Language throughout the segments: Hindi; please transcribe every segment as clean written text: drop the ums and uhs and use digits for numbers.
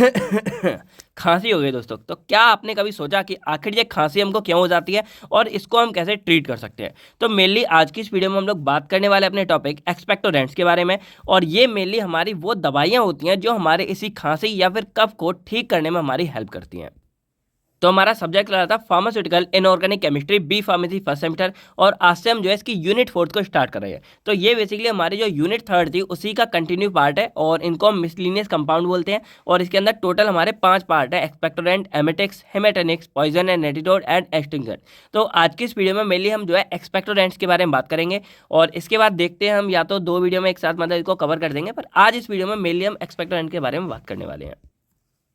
खांसी हो गई दोस्तों। तो क्या आपने कभी सोचा कि आखिर ये खांसी हमको क्यों हो जाती है और इसको हम कैसे ट्रीट कर सकते हैं? तो मेनली आज की इस वीडियो में हम लोग बात करने वाले अपने टॉपिक एक्सपेक्टोरेंट्स के बारे में। और ये मेनली हमारी वो दवाइयाँ होती हैं जो हमारे इसी खांसी या फिर कफ को ठीक करने में हमारी हेल्प करती हैं। तो हमारा सब्जेक्ट रहा था pharmaceutical inorganic chemistry B pharmacy first semester, और आज से हम जो है इसकी यूनिट 4 को स्टार्ट कर रहे हैं। तो ये बेसिकली हमारी जो यूनिट 3 थी उसी का कंटिन्यू पार्ट है, और इनको हम मिसलिनियस कंपाउंड बोलते हैं। और इसके अंदर टोटल हमारे 5 पार्ट है: expectorant, emetics, haematinics, poison and antidote and extinction. तो आज की इस वीडियो में मेनली हम जो है एक्सपेक्टोरेंट्स के बारे में बात करेंगे, और इसके बाद देखते हैं हम या तो 2 वीडियो में एक साथ मतलब इसको कवर कर देंगे, पर आज इस वीडियो में मेनली हम एक्सपेक्टोरेंट के बारे में बात करने वाले हैं।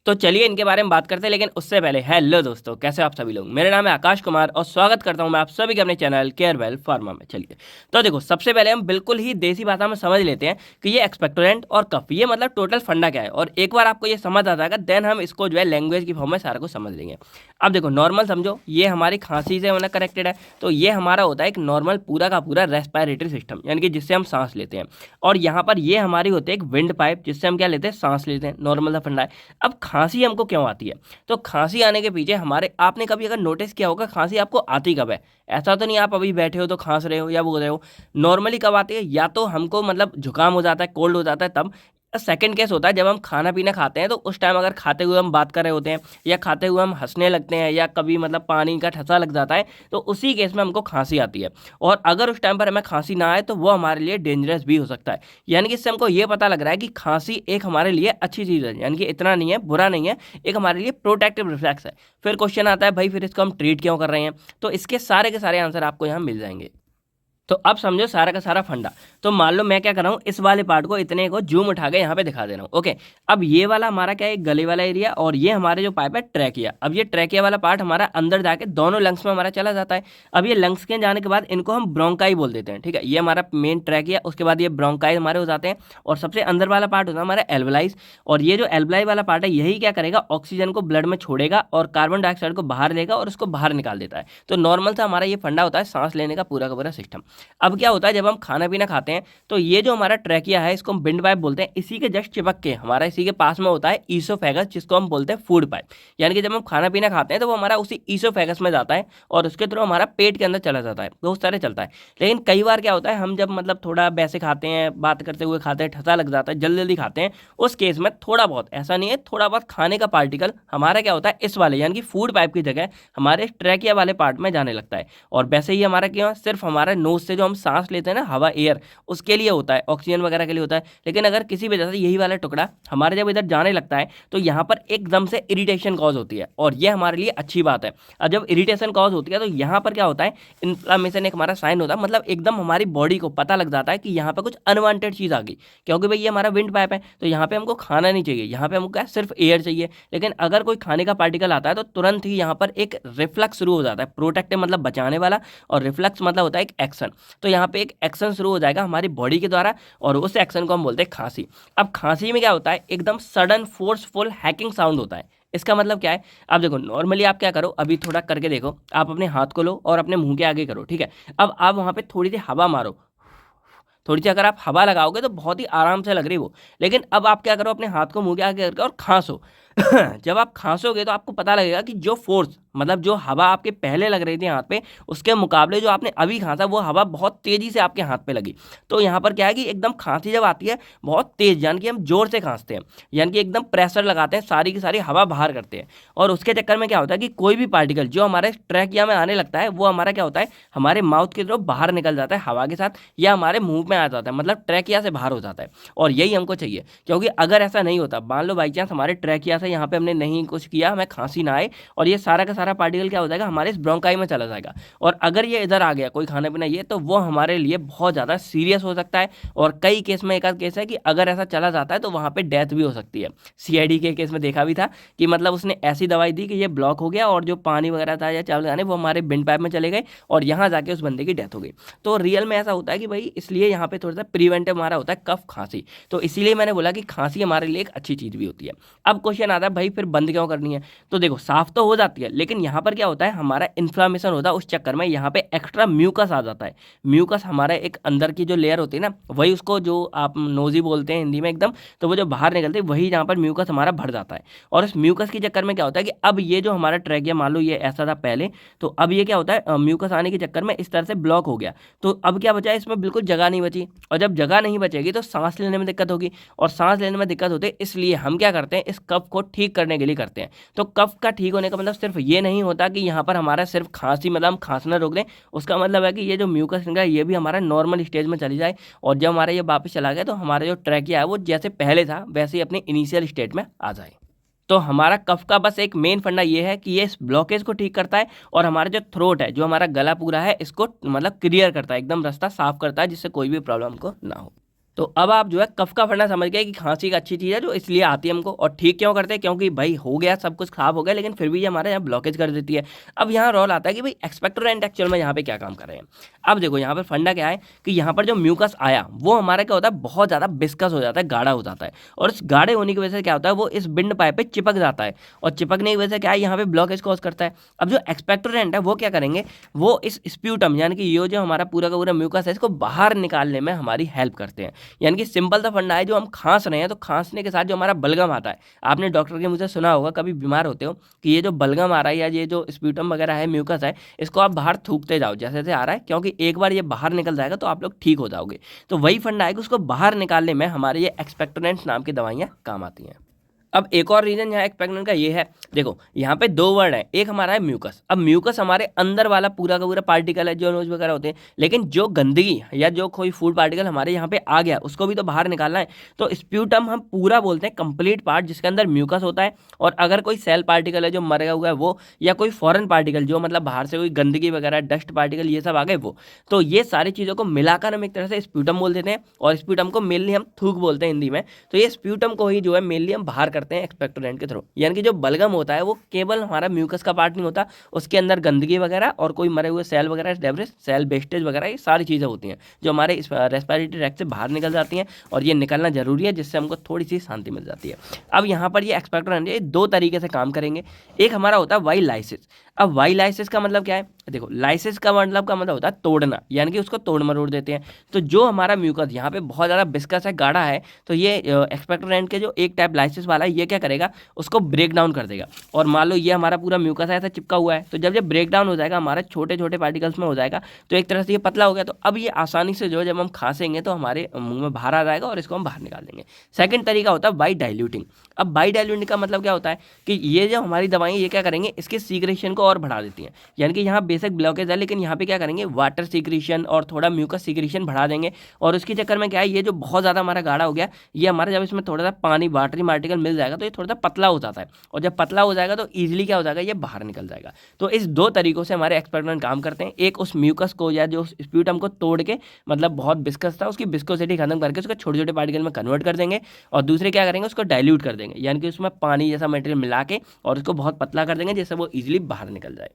तो चलिए इनके बारे में बात करते हैं, लेकिन उससे पहले हेलो दोस्तों, कैसे आप सभी लोग। मेरा नाम है आकाश कुमार और स्वागत करता हूं मैं आप सभी के अपने चैनल केयरवेल फार्मा में। चलिए तो देखो, सबसे पहले हम बिल्कुल ही देसी भाषा में समझ लेते हैं कि ये एक्सपेक्टोरेंट और कफ ये मतलब टोटल फंडा क्या है। और एक बार आपको ये समझ आ जाएगा, देन हम इसको जो है लैंग्वेज की फॉर्म में सारा कुछ समझ लेंगे। अब देखो, नॉर्मल समझो, ये हमारी खांसी से मतलब कनेक्टेड है। तो ये हमारा होता है एक नॉर्मल पूरा का पूरा रेस्पिरेटरी सिस्टम, यानी कि जिससे हम सांस लेते हैं। और यहाँ पर ये हमारी होती है एक विंड पाइप, जिससे हम क्या लेते हैं, सांस लेते हैं। नॉर्मल सा फंडा है। अब खांसी हमको क्यों आती है? तो खांसी आने के पीछे हमारे, आपने कभी अगर नोटिस किया होगा खांसी आपको आती कब है? ऐसा तो नहीं आप अभी बैठे हो तो खांस रहे हो या बोल रहे हो। नॉर्मली कब आती है? या तो हमको मतलब जुकाम हो जाता है, कोल्ड हो जाता है तब। सेकंड केस होता है जब हम खाना पीना खाते हैं, तो उस टाइम अगर खाते हुए हम बात कर रहे होते हैं या खाते हुए हम हंसने लगते हैं या कभी मतलब पानी का ठसा लग जाता है, तो उसी केस में हमको खांसी आती है। और अगर उस टाइम पर हमें खांसी ना आए तो वो हमारे लिए डेंजरस भी हो सकता है। यानी कि इससे हमको ये पता लग रहा है कि खांसी एक हमारे लिए अच्छी चीज़ है, यानी कि इतना नहीं है, बुरा नहीं है, एक हमारे लिए प्रोटेक्टिव रिफ्लेक्स है। फिर क्वेश्चन आता है, भाई फिर इसको हम ट्रीट क्यों कर रहे हैं? तो इसके सारे के सारे आंसर आपको यहाँ मिल जाएंगे। तो अब समझो सारा का सारा फंडा। तो मान लो मैं क्या कर रहा हूँ, इस वाले पार्ट को इतने को जूम उठा के यहाँ पे दिखा दे रहा हूँ। ओके, अब ये वाला हमारा क्या है, गले वाला एरिया, और ये हमारे जो पाइप है ट्रैकिया। अब ये ट्रैकिया वाला पार्ट हमारा अंदर जाके दोनों लंग्स में हमारा चला जाता है। अब ये लंग्स के जाने के बाद इनको हम ब्रोंकाई बोल देते हैं, ठीक है। ये हमारा मेन ट्रैकिया, उसके बाद ये ब्रोंकाई हमारे हो जाते हैं। और सबसे अंदर वाला पार्ट होता है हमारा एल्वलाइज। और ये जो एल्वलाई वाला पार्ट है, यही क्या करेगा, ऑक्सीजन को ब्लड में छोड़ेगा और कार्बन डाइऑक्साइड को बाहर लेगा और उसको बाहर निकाल देता है। तो नॉर्मल सा हमारा ये फंडा होता है सांस लेने का पूरा सिस्टम। अब क्या होता है, जब हम खाना पीना खाते हैं तो ये जो हमारा ट्रैकिया है, इसको हम विंड पाइप बोलते हैं। इसी के जस्ट चिपक के हमारा इसी के पास में होता है ईसोफेगस, जिसको हम बोलते हैं फूड पाइप। यानी कि जब हम खाना पीना खाते हैं तो वो हमारा उसी ईसोफेगस में जाता है और उसके थ्रू हमारा पेट के अंदर चला जाता है, बहुत सारे चलता है। लेकिन कई बार क्या होता है, हम जब मतलब थोड़ा वैसे खाते हैं, बात करते हुए खाते हैं, ठसा लग जाता है, जल्दी जल्दी खाते हैं, उस केस में थोड़ा बहुत, ऐसा नहीं है, थोड़ा बहुत खाने का पार्टिकल हमारा क्या होता है, इस वाले यानी कि फूड पाइप की जगह हमारे ट्रैकिया वाले पार्ट में जाने लगता है। और वैसे ही हमारा क्यों, सिर्फ हमारे नोज से जो हम सांस लेते हैं ना, हवा एयर, उसके लिए होता है, ऑक्सीजन वगैरह के लिए होता है। लेकिन अगर किसी वजह से यही वाला टुकड़ा हमारे जब इधर जाने लगता है तो यहाँ पर एकदम से इरिटेशन कॉज होती है, और ये हमारे लिए अच्छी बात है। और जब इरिटेशन कॉज होती है तो यहाँ पर क्या होता है, इन्फ्लामेशन एक हमारा साइन होता है, मतलब एकदम हमारी बॉडी को पता लग जाता है कि यहाँ पर कुछ अनवांटेड चीज़ आ गई। क्योंकि भाई ये हमारा विंड पाइप है, तो यहाँ पे हमको खाना नहीं चाहिए, यहाँ पे हमको क्या सिर्फ एयर चाहिए। लेकिन अगर कोई खाने का पार्टिकल आता है तो तुरंत ही यहाँ पर एक रिफ्लक्स शुरू हो जाता है, प्रोटेक्टिव मतलब बचाने वाला, और रिफ्लक्स मतलब होता है एक एक्शन। तो यहाँ पे एक एक्शन शुरू हो जाएगा हमारी बॉडी के द्वारा, और उस एक्शन को हम बोलते हैं खांसी। अब खांसी में क्या होता है, एकदम सडन फोर्सफुल हैकिंग साउंड होता है। इसका मतलब क्या है, आप देखो नॉर्मली आप क्या करो, अभी थोड़ा करके देखो, आप अपने हाथ को लो और अपने मुंह के आगे करो, ठीक है। अब आप वहाँ पे थोड़ी सी हवा मारो, थोड़ी सी अगर आप हवा लगाओगे तो बहुत ही आराम से लग रही वो। लेकिन अब आप क्या करो, अपने हाथ को मुंह के आगे करके और खांसो। जब आप खांसोगे तो आपको पता लगेगा कि जो फोर्स, मतलब जो हवा आपके पहले लग रही थी हाथ पे, उसके मुकाबले जो आपने अभी खांसा वो हवा बहुत तेजी से आपके हाथ पे लगी। तो यहाँ पर क्या है कि एकदम खांसी जब आती है बहुत तेज, यानी कि हम जोर से खांसते हैं, यानी कि एकदम प्रेशर लगाते हैं, सारी की सारी हवा बाहर करते हैं। और उसके चक्कर में क्या होता है कि कोई भी पार्टिकल जो हमारे ट्रैकिया में आने लगता है वो हमारा क्या होता है, हमारे माउथ की तरफ बाहर निकल जाता है हवा के साथ, या हमारे मुंह में आ जाता है, मतलब ट्रैकिया से बाहर हो जाता है। और यही हमको चाहिए, क्योंकि अगर ऐसा नहीं होता, मान लो बाई चांस हमारे ट्रैकिया से यहाँ पे हमने नहीं कुछ किया, हमें खांसी ना आए, और ये सारा का सारा पार्टिकल क्या हो जाएगा, हमारे इस ब्रोंकाई में चला जाएगा। और अगर ये इधर आ गया कोई खाना पीना ये, तो वो हमारे लिए बहुत ज़्यादा सीरियस हो सकता है। और कई केस में एक आध केस है कि अगर ऐसा चला जाता है तो वहाँ पे डेथ भी हो सकती है। सीआईडी के केस में देखा भी था कि मतलब उसने ऐसी दवाई दी कि ये ब्लॉक हो गया, और जो पानी वगैरह था या चावल खाने वो हमारे बिंड पाइप में चले गए, और यहाँ जाके उस बंदे की डेथ हो गई। तो रियल में ऐसा होता है कि भाई इसलिए यहाँ पे थोड़ा सा प्रिवेंटिव हमारा होता है कफ खांसी। तो इसीलिए मैंने बोला कि खांसी हमारे लिए एक अच्छी चीज़ भी होती है। अब क्वेश्चन आता है भाई फिर बंद क्यों करनी है, तो देखो साफ तो हो जाती है, लेकिन यहाँ पर क्या होता है हमारा इन्फ्लामेशन होता है, उस चक्कर में यहाँ पे एक्स्ट्रा म्यूकस आ जाता है। म्यूकस हमारा एक अंदर की जो लेयर होती है ना, वही उसको जो आप नोजी बोलते हैं हिंदी में एकदम, तो वो जो बाहर निकलती है वही यहाँ पर म्यूकस हमारा भर जाता है। और इस म्यूकस के चक्कर में क्या होता है कि अब ये जो हमारा ट्रैकिया मान लो ये ऐसा था पहले, तो अब ये क्या होता है म्यूकस आने के चक्कर में इस तरह से ब्लॉक हो गया, तो अब क्या बचा है इसमें बिल्कुल जगह नहीं बची, और जब जगह नहीं बचेगी तो सांस लेने में दिक्कत होगी, और सांस लेने में दिक्कत होती है, इसलिए हम क्या करते हैं इस कफ को ठीक करने के लिए करते हैं। तो कफ का ठीक होने का मतलब सिर्फ ये नहीं होता कि यहाँ पर हमारा सिर्फ खांसी मतलब हम खांसना रोक दें, उसका मतलब है कि ये जो म्यूकस निकला है ये भी हमारा नॉर्मल स्टेज में चली जाए, और जब हमारा ये वापस चला गया तो हमारा जो ट्रैकिया है वो जैसे पहले था वैसे ही अपने इनिशियल स्टेट में आ जाए। तो हमारा कफ का बस एक मेन फंडा ये है कि ये इस ब्लॉकेज को ठीक करता है, और हमारा जो थ्रोट है जो हमारा गला पूरा है इसको मतलब क्लियर करता है, एकदम रास्ता साफ करता है, जिससे कोई भी प्रॉब्लम को ना हो। तो अब आप जो है कफ का फंडा समझ गए कि खांसी का अच्छी चीज़ है जो इसलिए आती है हमको, और ठीक क्यों करते हैं, क्योंकि भाई हो गया सब कुछ खराब हो गया लेकिन फिर भी ये हमारे यहाँ ब्लॉकेज कर देती है। अब यहाँ रोल आता है कि भाई एक्सपेक्टोरेंट एक्चुअल में यहाँ पे क्या काम कर रहे हैं। अब देखो यहाँ पर फंडा क्या है कि यहाँ पर जो म्यूकस आया वो हमारा क्या होता है बहुत ज़्यादा बिस्कस हो जाता है, गाढ़ा हो जाता है, और इस गाढ़े होने की वजह से क्या होता है वो इस बिंड पाइप पे चिपक जाता है, और चिपकने की वजह से क्या है यहाँ पे ब्लॉकेज कॉज करता है। अब जो एक्सपेक्टोरेंट है वो क्या करेंगे, वो इस स्प्यूटम यानी कि ये जो हमारा पूरा का पूरा म्यूकस है इसको बाहर निकालने में हमारी हेल्प करते हैं। यानी कि सिंपल फंडा है, जो हम खांस रहे हैं तो खांसने के साथ जो हमारा बलगम आता है, आपने डॉक्टर के मुंह से सुना होगा कभी बीमार होते हो कि ये जो बलगम आ रहा है या ये जो स्प्यूटम वगैरह है म्यूकस है इसको आप बाहर थूकते जाओ जैसे जैसे आ रहा है, क्योंकि एक बार ये बाहर निकल जाएगा तो आप लोग ठीक हो जाओगे। तो वही फंडा है कि उसको बाहर निकालने में हमारे ये एक्सपेक्टोरेंट्स नाम की दवाइयाँ काम आती हैं। अब एक और रीजन यहाँ एक्सपेक्टोरेंट का ये है, देखो यहाँ पे दो वर्ड है, एक हमारा है म्यूकस। अब म्यूकस हमारे अंदर वाला पूरा का पूरा पार्टिकल है जो नोज वगैरह होते हैं, लेकिन जो गंदगी या जो कोई फूड पार्टिकल हमारे यहाँ पे आ गया उसको भी तो बाहर निकालना है। तो स्प्यूटम हम पूरा बोलते हैं कंप्लीट पार्ट जिसके अंदर म्यूकस होता है, और अगर कोई सेल पार्टिकल है जो मर हुआ है वो, या कोई फॉरेन पार्टिकल जो मतलब बाहर से कोई गंदगी वगैरह डस्ट पार्टिकल ये सब आ गए वो, तो ये सारी चीज़ों को मिलाकर हम एक तरह से स्प्यूटम बोल देते हैं, और स्प्यूटम को मेनली हम थूक बोलते हैं हिंदी में। तो ये स्प्यूटम को ही जो है मेनली हम बाहर करते हैं एक्सपेक्टोरेंट के थ्रू। यानी कि जो बलगम होता है वो केवल हमारा म्यूकस का पार्ट नहीं होता, उसके अंदर गंदगी वगैरह और कोई मरे हुए सेल वगैरह डेब्रिस सेल वेस्टेज वगैरह ये सारी चीज़ें होती हैं जो हमारे इस रेस्पिरेटरी ट्रैक्ट से बाहर निकल जाती हैं, और ये निकलना जरूरी है जिससे हमको थोड़ी सी शांति मिल जाती है। अब यहाँ पर ये एक्सपेक्टोरेंट ये दो तरीके से काम करेंगे। एक हमारा होता है वाई लाइसिस। अब वाई लाइसिस का मतलब क्या है, देखो लाइसिस का मतलब होता है तोड़ना, यानी कि उसको तोड़ मरोड़ देते हैं। तो जो हमारा म्यूकस यहाँ पे बहुत ज़्यादा विस्कस है, गाढ़ा है, तो ये एक्सपेक्टोरेंट के जो एक टाइप लाइसिस वाला है ये क्या करेगा उसको ब्रेक डाउन कर देगा। और मान लो ये हमारा पूरा म्यूकस है ऐसा चिपका हुआ है, तो जब ये ब्रेक डाउन हो जाएगा हमारे छोटे छोटे पार्टिकल्स में हो जाएगा, तो एक तरह से ये पतला हो गया। तो अब ये आसानी से जो जब हम खांसेंगे तो हमारे मुंह में बाहर आ जाएगा और इसको हम बाहर निकाल देंगे। सेकंड तरीका होता है बाई डाइल्यूटिंग। अब बाई डाइल्यूटिंग का मतलब क्या होता है कि ये जो हमारी दवाएं ये क्या करेंगे इसके सीक्रेशन को और बढ़ा देती हैं। यानी कि यहाँ बेसिक ब्लॉकेज है लेकिन यहाँ पे क्या करेंगे वाटर सीक्रेशन और थोड़ा म्यूकस सीक्रेशन बढ़ा देंगे, और उसके चक्कर में क्या है ये जो बहुत ज़्यादा हमारा गाढ़ा हो गया ये हमारा जब इसमें थोड़ा सा पानी वाटरी पार्टिकल मिल जाएगा तो ये थोड़ा सा पतला हो जाता है, और जब पतला हो जाएगा तो ईजिली क्या हो जाएगा ये बाहर निकल जाएगा। तो इस दो तरीकों से हमारे एक्सपेरिमेंट काम करते हैं। एक उस म्यूकस को या जो स्प्यूटम को तोड़ के मतलब बहुत विस्कस था उसकी विस्कोसिटी खत्म करके उसको छोटे छोटे पार्टिकल में कन्वर्ट कर देंगे, और दूसरे क्या करेंगे उसको डाइल्यूट कर देंगे, यानी कि उसमें पानी जैसा मटेरियल मिला के और उसको बहुत पतला कर देंगे जिससे वो ईजिली बाहर निकल जाए।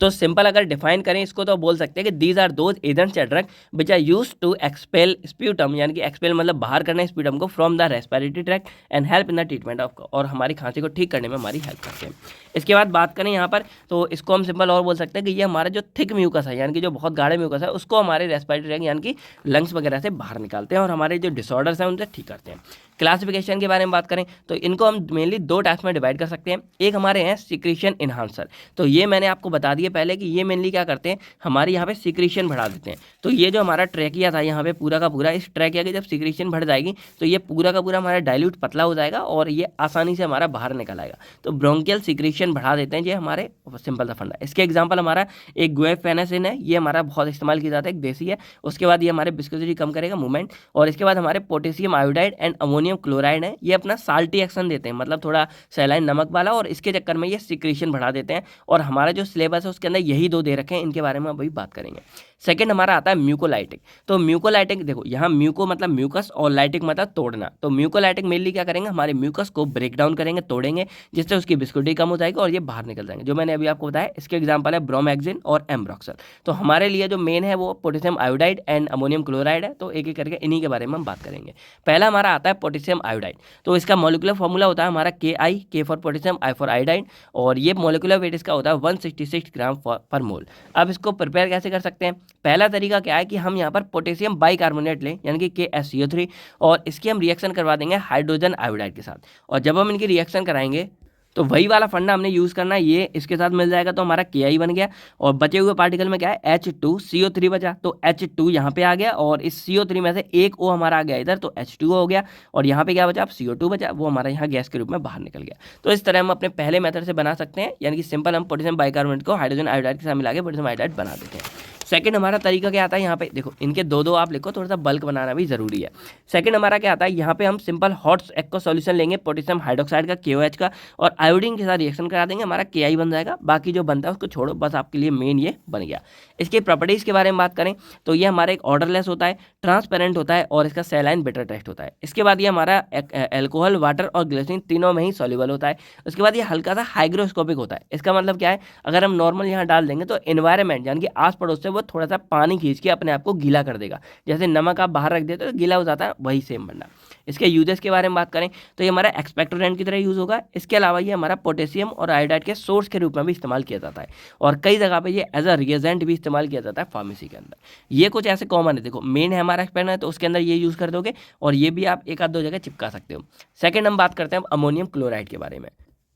तो सिंपल अगर डिफाइन करें इसको तो बोल सकते हैं कि दीज आर दोज एजेंट्स या drug which are used to expel sputum, यानी कि एक्सपेल मतलब बाहर करना स्प्यूटम को from the respiratory tract and help in the treatment of, और हमारी खांसी को ठीक करने में हमारी हेल्प करते हैं। इसके बाद बात करें यहाँ पर तो इसको हम सिंपल और बोल सकते हैं कि ये हमारा जो थिक म्यूकस है यानी कि जो बहुत गाढ़े म्यूकस है उसको हमारे रेस्पिरेटरी ट्रैक्ट यानी कि लंग्स वगैरह से बाहर निकालते हैं और हमारे जो डिसऑर्डर्स हैं उनसे ठीक करते हैं। क्लासिफिकेशन के बारे में बात करें तो इनको हम मेनली दो टाइप्स में डिवाइड कर सकते हैं। एक हमारे हैं सिक्रीशन इन्हांसर, तो ये मैंने आपको बता दिया पहले कि ये मेनली क्या करते हैं हमारे यहाँ पे सिक्रीशन बढ़ा देते हैं। तो ये जो हमारा ट्रैकिया था यहाँ पे पूरा का पूरा, इस ट्रैकिया की जब सिक्रीशन बढ़ जाएगी तो ये पूरा का पूरा हमारा डाइल्यूट पतला हो जाएगा और ये आसानी से हमारा बाहर निकल आएगा। तो ब्रोंकियल सिक्रीशन बढ़ा देते हैं ये हमारे सिंपल सा फंडा। इसके एग्जाम्पल हमारा एक गुएफेनेसिन है, ये हमारा बहुत इस्तेमाल किया जाता है, एक देसी है। उसके बाद ये हमारे विस्कोसिटी कम करेगा मूवमेंट, और इसके बाद हमारे potassium iodide and ammonium chloride है, ये अपना साल्टी एक्शन देते हैं मतलब थोड़ा सैलाइन नमक वाला, और इसके चक्कर में ये सिक्रीशन बढ़ा देते हैं। और हमारा जो सिलेबस है उसके अंदर यही दो दे रखे हैं, इनके बारे में अभी बात करेंगे। सेकंड हमारा आता है म्यूकोलाइटिक। तो म्यूकोलाइटिक देखो यहाँ म्यूको मतलब म्यूकस और लाइटिक मतलब तोड़ना। तो म्यूकोलाइटिक मेनली क्या करेंगे, हमारे म्यूकस को ब्रेक डाउन करेंगे, तोड़ेंगे, जिससे उसकी विस्कोसिटी कम हो जाएगी और ये बाहर निकल जाएंगे। जो मैंने अभी आपको बताया इसके एग्जाम्पल है ब्रोमैक्सिन और एम्ब्रॉक्सल। तो हमारे लिए जो मेन है वो potassium iodide and ammonium chloride है। तो एक एक करके इन्हीं के बारे में हम बात करेंगे। पहला हमारा आता है पोटेशियम आयोडाइड। तो इसका मॉलिक्यूलर फॉर्मूला होता है हमारा के for potassium, I for iodide, और ये मॉलिक्यूलर वेट इसका होता है 166 ग्राम पर मोल। अब इसको प्रिपेयर कैसे कर सकते हैं? पहला तरीका क्या है कि हम यहाँ पर पोटेशियम बाइकार्बोनेट लें यानी कि KSCO3 और इसकी हम रिएक्शन करवा देंगे हाइड्रोजन आयोडाइड के साथ। और जब हम इनकी रिएक्शन कराएंगे तो वही वाला फंडा हमने यूज़ करना है, ये इसके साथ मिल जाएगा तो हमारा Ki बन गया। और बचे हुए पार्टिकल में क्या है, H2CO3 बचा। तो H2 यहाँ पे आ गया और इस CO3 में से एक O हमारा आ गया इधर, तो H2O हो गया। और यहाँ पे क्या बचा, अब CO2 बचा, वो हमारा यहाँ गैस के रूप में बाहर निकल गया। तो इस तरह हम अपने पहले मेथड से बना सकते हैं, यानी कि सिंपल हम पोटेशियम बाइकार्बोनेट को हाइड्रोजन आयोडाइड के साथ मिला के पोटेशियम आयोडाइड बना देते हैं। सेकंड हमारा तरीका क्या आता है, यहाँ पे देखो इनके दो आप लिखो, थोड़ा सा बल्क बनाना भी जरूरी है। सेकंड हमारा क्या आता है, यहाँ पे हम सिंपल हॉट एक्वा सॉल्यूशन लेंगे पोटेशियम हाइड्रोक्साइड का KOH का और आयोडीन के साथ रिएक्शन करा देंगे, हमारा Ki बन जाएगा। बाकी जो बनता है उसको छोड़ो, बस आपके लिए मेन ये बन गया। इसकी प्रॉपर्टीज के बारे में बात करें तो ये हमारा एक ऑर्डरलेस होता है, ट्रांसपेरेंट होता है और इसका सैलाइन बिटर टेस्ट होता है। इसके बाद ये हमारा एल्कोहल, वाटर और ग्लिसरीन तीनों में ही सॉल्युबल होता है। उसके बाद ये हल्का सा हाइग्रोस्कोपिक होता है। इसका मतलब क्या है, अगर हम नॉर्मल यहाँ डाल देंगे तो एनवायरमेंट यानी कि आस पड़ोस से वो थोड़ा सा पानी खींच के अपने आप को गीला कर देगा। जैसे नमक आप बाहर रख देते हो तो गीला हो जाता है, वही सेम बनना। इसके यूजेस के बारे में बात करें तो ये हमारा एक्सपेक्टोरेंट की तरह यूज होगा। इसके अलावा ये हमारा पोटेशियम और आयोडाइड के सोर्स के रूप में भी इस्तेमाल किया जाता है और कई जगह पे ये एज अ रिएजेंट भी इस्तेमाल किया जाता है फार्मेसी के अंदर। ये कुछ ऐसे कॉमन है, देखो मेन है हमारा एक्सपेक्टोरेंट है तो उसके अंदर ये यूज कर दोगे और ये भी आप एक आध दो जगह चिपका सकते हो। सेकेंड हम बात करते हैं अमोनियम क्लोराइड के बारे में।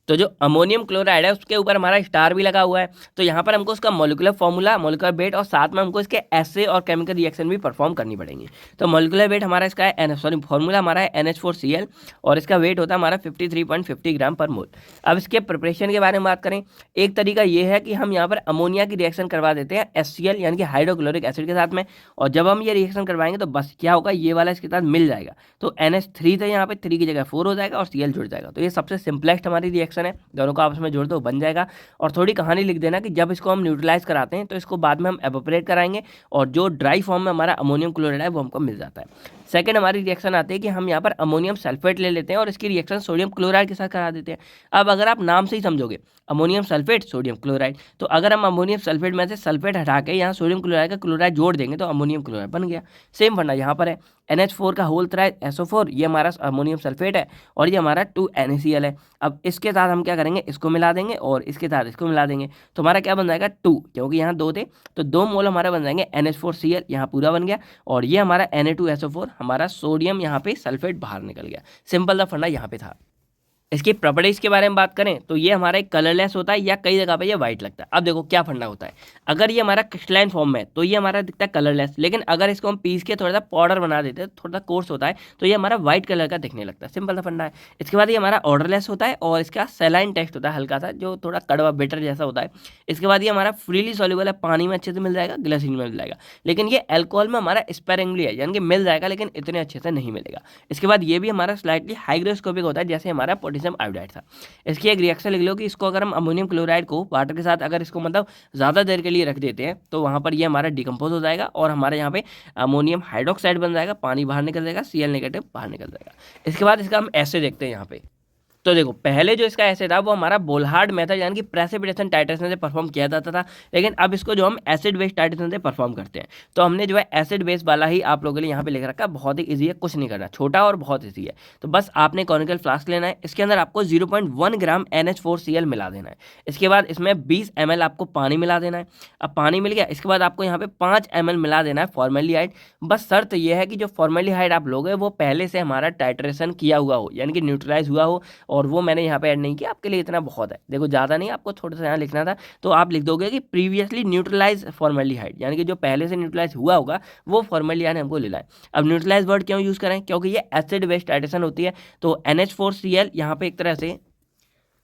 तो जो अमोनियम क्लोराइड है उसके ऊपर हमारा स्टार भी लगा हुआ है। तो यहाँ पर हमको उसका मॉलिक्यूलर फॉर्मूला, मॉलिक्यूलर वेट और साथ में हमको इसके एसे और केमिकल रिएक्शन भी परफॉर्म करनी पड़ेंगी। तो मॉलिक्यूलर वेट हमारा इसका है फॉर्मूला हमारा है NH4Cl और इसका वेट होता है हमारा 53.50 ग्राम पर मोल। अब इसके प्रिपरेशन के बारे में बात करें, एक तरीका ये है कि हम यहाँ पर अमोनिया की रिएक्शन करवा देते हैं HCl यानी कि हाइड्रोक्लोरिक एसिड के साथ में। और जब हम ये रिएक्शन करवाएंगे तो बस क्या होगा, ये वाला इसके साथ मिल जाएगा। तो NH3 था यहाँ पे 3 की जगह 4 हो जाएगा और Cl जुड़ जाएगा। तो ये सबसे सिंपलेस्ट हमारी रिएक्शन है, दोनों को आपस में जोड़ दो बन जाएगा। और थोड़ी कहानी लिख देना कि जब इसको हम न्यूट्रलाइज कराते हैं तो इसको बाद में हम एवोपरेट कराएंगे और जो ड्राई फॉर्म में हमारा अमोनियम क्लोराइड है वो हमको मिल जाता है। सेकंड हमारी रिएक्शन आती है कि हम यहाँ पर अमोनियम सल्फेट ले लेते हैं और इसकी रिएक्शन सोडियम क्लोराइड के साथ करा देते हैं। अब अगर आप नाम से ही समझोगे अमोनियम सल्फेट सोडियम क्लोराइड, तो अगर हम अमोनियम सल्फेट में से सल्फेट हटा के यहाँ सोडियम क्लोराइड का क्लोराइड जोड़ देंगे तो अमोनियम क्लोराइड बन गया। सेम फंडा यहाँ पर है, NH4 का होल त्रिहाई SO4 ये हमारा अमोनियम सल्फेट है और ये हमारा 2NaCl है। अब इसके साथ हम क्या करेंगे, इसको मिला देंगे और इसके साथ इसको मिला देंगे तो हमारा क्या बन जाएगा 2, क्योंकि यहाँ 2 थे तो 2 मोल हमारा बन जाएंगे NH4Cl, यहाँ पूरा बन गया। और ये हमारा Na2SO4 हमारा सोडियम यहाँ पे सल्फेट बाहर निकल गया। सिंपल सा फंडा यहाँ पे था। इसकी प्रॉपर्टीज के बारे में बात करें तो ये हमारा एक कलरलेस होता है या कई जगह पे ये व्हाइट लगता है। अब देखो क्या फंडा होता है, अगर ये हमारा क्रिस्टलाइन फॉर्म में तो ये हमारा दिखता है कलरलेस, लेकिन अगर इसको हम पीस के थोड़ा सा पाउडर बना देते हैं, थोड़ा सा कोर्स होता है तो ये हमारा व्हाइट कलर का दिखने लगता है। सिंपल सा फंडा है। इसके बाद ये हमारा ऑर्डरलेस होता है और इसका सैलाइन टेस्ट होता है हल्का सा, जो थोड़ा कड़वा बिटर जैसा होता है। इसके बाद ये हमारा फ्रीली सॉल्युबल है, पानी में अच्छे से मिल जाएगा, ग्लिसरीन में मिल जाएगा, लेकिन ये एल्कोहल में हमारा स्पेरिंगली है, यानी कि मिल जाएगा लेकिन इतने अच्छे से नहीं मिलेगा। इसके बाद ये भी हमारा स्लाइटली हाइग्रोस्कोपिक होता है जैसे हमारा पोटेशियम आयोडाइड था। इसकी एक रिएक्शन लिख लो कि इसको अगर हम अमोनियम क्लोराइड को वाटर के साथ अगर इसको मतलब ज़्यादा देर के लिए रख देते हैं तो वहाँ पर ये हमारा डिकम्पोज हो जाएगा और हमारे यहाँ पे अमोनियम हाइड्रोक्साइड बन जाएगा, पानी बाहर निकल जाएगा, Cl नेगेटिव बाहर निकल जाएगा। इसके बाद इसका हम ऐसे देखते हैं यहाँ पे। तो देखो पहले जो इसका एसिड था वो हमारा बोल्हार्ड मेथड यानी कि प्रेसिपिटेशन टाइट्रेशन से परफॉर्म किया जाता था, लेकिन अब इसको जो हम एसिड बेस टाइट्रेशन से परफॉर्म करते हैं। तो हमने जो है एसिड बेस वाला ही आप लोगों के लिए यहाँ पे लिख रखा है, बहुत ही ईजी है, कुछ नहीं करना, छोटा और बहुत ईजी है। तो बस आपने कॉनिकल फ्लास्क लेना है, इसके अंदर आपको 0.1 ग्राम NH4Cl मिला देना है। इसके बाद इसमें 20 ml आपको पानी मिला देना है। अब पानी मिल गया, इसके बाद आपको यहाँ पे 5 ml मिला देना है फॉर्मेल्डिहाइड। बस शर्त यह है कि जो फॉर्मेल्डिहाइड आप लोगे वो पहले से हमारा टाइट्रेशन किया हुआ हो, यानी कि न्यूट्रलाइज हुआ हो, और वो मैंने यहाँ पे ऐड नहीं किया, आपके लिए इतना बहुत है। देखो ज़्यादा नहीं, आपको थोड़ा सा यहाँ लिखना था, तो आप लिख दोगे कि प्रीवियसली न्यूट्रलाइज फॉर्मेल्डिहाइड, यानी कि जो पहले से न्यूट्रलाइज हुआ होगा वो फॉर्मेल्डिहाइड हमको लेना है। अब न्यूट्रलाइज वर्ड क्यों यूज़ करें, क्योंकि ये एसिड बेस टाइट्रेशन होती है। तो NH4Cl यहाँ पे एक तरह से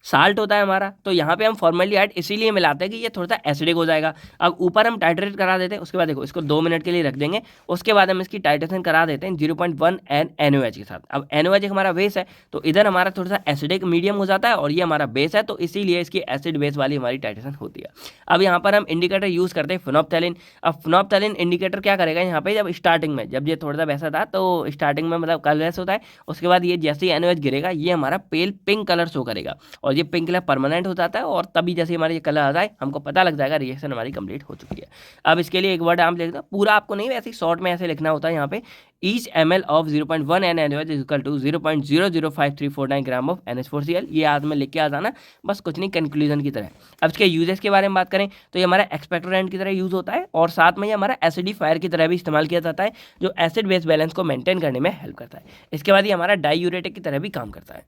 साल्ट होता है हमारा, तो यहाँ पे हम फॉर्मेल्डिहाइड इसीलिए मिलाते हैं कि ये थोड़ा सा एसिडिक हो जाएगा। अब ऊपर हम टाइट्रेट करा देते हैं, उसके बाद देखो इसको 2 मिनट के लिए रख देंगे, उसके बाद हम इसकी टाइट्रेशन करा देते हैं 0.1 NaOH के साथ। अब NaOH एक हमारा बेस है, तो इधर हमारा थोड़ा सा एसिडिक मीडियम हो जाता है और ये हमारा बेस है, तो इसीलिए इसकी एसिड बेस वाली हमारी टाइट्रेशन होती है। अब यहाँ पर हम इंडिकेटर यूज करते हैं फिनोप्थैलिन। अब फिनोप्थैलिन इंडिकेटर क्या करेगा यहाँ पे, जब स्टार्टिंग में जब ये थोड़ा सा वैसा था तो स्टार्टिंग में मतलब कलरलेस होता है, उसके बाद ये जैसे ही NaOH गिरेगा ये हमारा पेल पिंक कलर शो करेगा और ये पिंक कलर परमानेंट हो जाता है और तभी जैसे हमारा ये कलर आ जाए हमको पता लग जाएगा रिएक्शन हमारी कंप्लीट हो चुकी है। अब इसके लिए एक वर्ड आप लिख दो, पूरा आपको नहीं वैसे शॉर्ट में ऐसे लिखना होता है यहाँ पे, each ml of 0.1 NaOH is equal to 0.00539 gram of NH4Cl। ये आज में लिख के आ जाना, बस कुछ नहीं, कंक्लूजन की तरह। अब इसके यूजेस के बारे में बात करें तो ये हमारा एक्सपेक्टोरेंट की तरह यूज होता है और साथ में ये हमारा एसिडिफायर की तरह भी इस्तेमाल किया जाता है, जो एसिड बेस बैलेंस को मेंटेन करने में हेल्प करता है। इसके बाद ये हमारा डाईयूरेटिक की तरह भी काम करता है।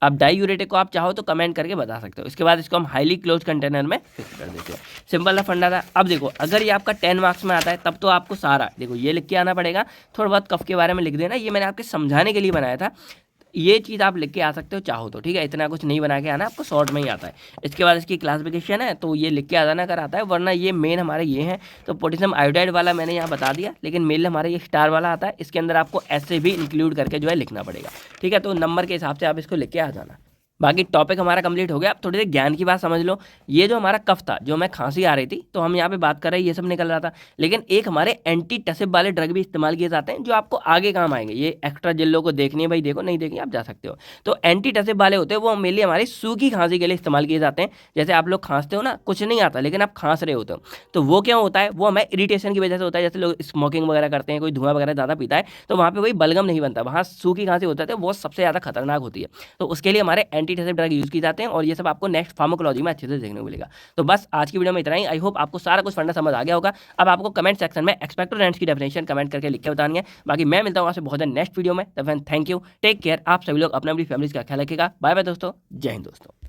अब डाईयूरेटिक को आप चाहो तो कमेंट करके बता सकते हो। इसके बाद इसको हम हाईली क्लोज कंटेनर में फिक्स कर देते हैं। सिंपल सा फंडा था। अब देखो अगर ये आपका 10 मार्क्स में आता है तब तो आपको सारा देखो ये लिख के आना पड़ेगा, थोड़ा बहुत कफ के बारे में लिख देना, ये मैंने आपके समझाने के लिए बनाया था। ये चीज़ आप लिख के आ सकते हो चाहो तो, ठीक है, इतना कुछ नहीं बना के आना, आपको शॉर्ट में ही आता है। इसके बाद इसकी क्लासिफिकेशन है तो ये लिख के आ जाना अगर आता है, वरना ये मेन हमारे ये हैं। तो पोटेशियम आयोडाइड वाला मैंने यहाँ बता दिया, लेकिन मेन हमारे ये स्टार वाला आता है, इसके अंदर आपको ऐसे भी इंक्लूड करके जो है लिखना पड़ेगा, ठीक है। तो नंबर के हिसाब से आप इसको लिख के आ जाना। बाकी टॉपिक हमारा कंप्लीट हो गया। अब थोड़ी देर ज्ञान की बात समझ लो। ये जो हमारा कफ था, जो हमें खांसी आ रही थी, तो हम यहाँ पे बात कर रहे हैं ये सब निकल रहा था, लेकिन एक हमारे एंटी टसिब वाले ड्रग भी इस्तेमाल किए जाते हैं जो आपको आगे काम आएंगे। ये एक्स्ट्रा जिन लोगों को देखनी है भाई देखो, नहीं देखनी आप जा सकते हो। तो एंटी टसिब वाले होते हैं वो मेनली हमारी सूखी खांसी के लिए इस्तेमाल किए जाते हैं। जैसे आप लोग खांसते हो ना, कुछ नहीं आता लेकिन आप खांस रहे होते हो, तो वो क्या होता है, वो हमें इरीटेशन की वजह से होता है। जैसे लोग स्मोकिंग वगैरह करते हैं, कोई धुआं वगैरह ज़्यादा पीता है, तो वहाँ पे वही बलगम नहीं बनता, वहाँ सूखी खांसी होता है, वो सबसे ज़्यादा खतरनाक होती है। तो उसके लिए हमारे एंटी टसिब ड्रग यूज़ की जाते हैं और ये सब आपको नेक्स्ट फार्माकोलॉजी में अच्छे से देखने को मिलेगा। तो बस आज की वीडियो में इतना ही। आई होप आपको सारा कुछ फंडा समझ आ गया होगा। अब आपको कमेंट सेक्शन में एक्सपेक्टोरेंट्स की डेफिनेशन कमेंट करके लिख के बतानी है। बाकी मैं मिलता हूँ आपसे बहुत नेक्स्ट वीडियो में। तब थैंक यू, टेक केयर, आप सभी लोग अपना अपनी फैमिली का ख्याल रखिएगा। बाय बाय दोस्तों, जय हिंद दोस्तों।